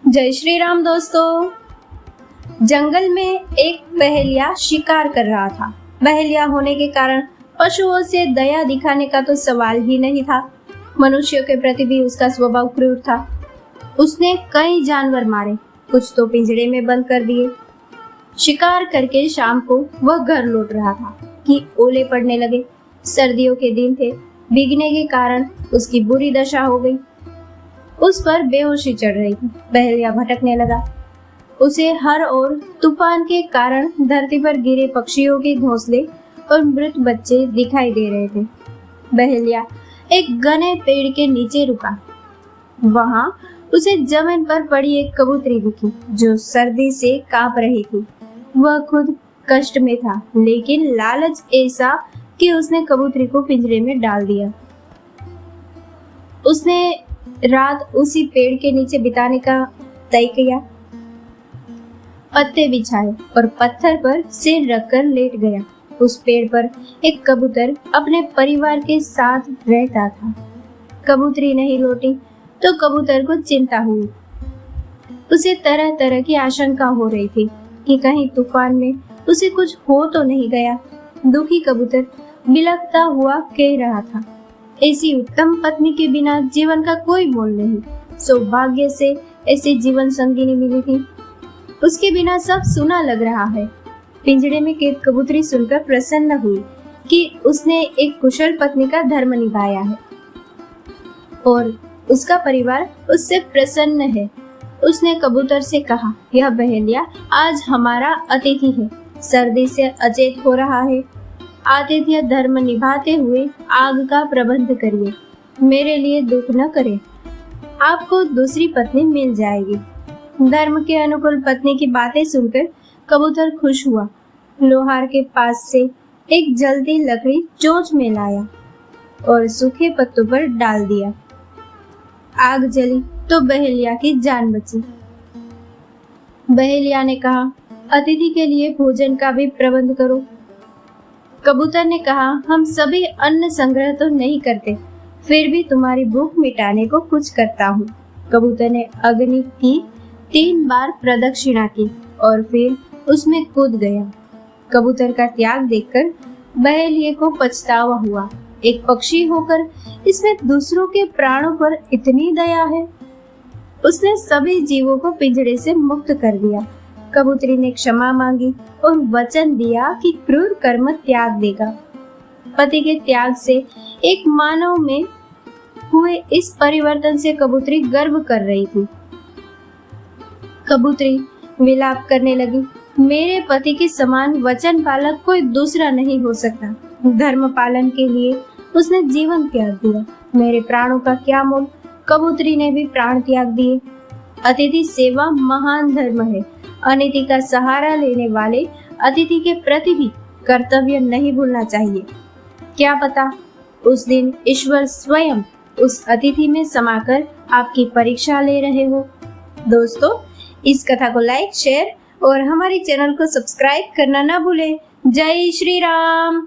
जय श्री राम दोस्तों। जंगल में एक बहेलिया शिकार कर रहा था। बहेलिया होने के कारण पशुओं से दया दिखाने का तो सवाल ही नहीं था। मनुष्यों के प्रति भी उसका स्वभाव क्रूर था। उसने कई जानवर मारे, कुछ तो पिंजरे में बंद कर दिए। शिकार करके शाम को वह घर लौट रहा था कि ओले पड़ने लगे। सर्दियों के दिन थे, भीगने के कारण उसकी बुरी दशा हो गई। उस पर बेहोशी चढ़ रही थी। बहेलिया भटकने लगा। उसे हर ओर तूफान के कारण धरती पर गिरे पक्षियों के घोंसले और मृत बच्चे दिखाई दे रहे थे। बहेलिया एक घने पेड़ के नीचे रुका। वहां उसे जमीन पर पड़ी एक कबूतरी दिखी जो सर्दी से कांप रही थी। वह खुद कष्ट में था, लेकिन लालच ऐसा कि उसने कबूतरी को पिंजरे में डाल दिया। उसने रात उसी पेड़ के नीचे बिताने का तय किया। पत्ते बिछाए और पत्थर पर सिर रखकर लेट गया। उस पेड़ पर एक कबूतर अपने परिवार के साथ रहता था। कबूतरी नहीं लौटी तो कबूतर को चिंता हुई। उसे तरह तरह की आशंका हो रही थी कि कहीं तूफान में उसे कुछ हो तो नहीं गया। दुखी कबूतर बिलखता हुआ कह रहा था, ऐसी उत्तम पत्नी के बिना जीवन का कोई मोल नहीं। सौभाग्य से ऐसी जीवन संगिनी मिली थी। उसके बिना सब सुना लग रहा है। पिंजरे में कैद कबूतरी सुनकर प्रसन्न हुई कि उसने एक कुशल पत्नी का धर्म निभाया है और उसका परिवार उससे प्रसन्न है। उसने कबूतर से कहा, यह बहेलिया आज हमारा अतिथि है, सर्दी से अचेत हो रहा है। आतिथ्य धर्म निभाते हुए आग का प्रबंध करिए। मेरे लिए दुख न करें, आपको दूसरी पत्नी मिल जाएगी। धर्म के अनुकूल पत्नी की बातें सुनकर कबूतर खुश हुआ। लोहार के पास से एक जलती लकड़ी चोंच में लाया और सूखे पत्तों पर डाल दिया। आग जली तो बहेलिया की जान बची। बहेलिया ने कहा, अतिथि के लिए भोजन का भी प्रबंध करो। कबूतर ने कहा, हम सभी अन्न संग्रह तो नहीं करते, फिर भी तुम्हारी भूख मिटाने को कुछ करता हूँ। कबूतर ने अग्नि की 3 बार प्रदक्षिणा की और फिर उसमें कूद गया। कबूतर का त्याग देखकर बहेलिये को पछतावा हुआ। एक पक्षी होकर इसमें दूसरों के प्राणों पर इतनी दया है। उसने सभी जीवों को पिंजरे से मुक्त कर दिया। कबूतरी ने क्षमा मांगी और वचन दिया कि क्रूर कर्म त्याग देगा। पति के त्याग से एक मानव में हुए इस परिवर्तन से कबूतरी गर्व कर रही थी। कबूतरी विलाप करने लगी, मेरे पति के समान वचन पालक कोई दूसरा नहीं हो सकता। धर्म पालन के लिए उसने जीवन त्याग दिया। मेरे प्राणों का क्या मोल। कबूतरी ने भी प्राण त्याग दिए। अतिथि सेवा महान धर्म है। अतिथि का सहारा लेने वाले अतिथि के प्रति भी कर्तव्य नहीं भूलना चाहिए। क्या पता उस दिन ईश्वर स्वयं उस अतिथि में समाकर आपकी परीक्षा ले रहे हो। दोस्तों, इस कथा को लाइक, शेयर और हमारे चैनल को सब्सक्राइब करना ना भूलें। जय श्री राम।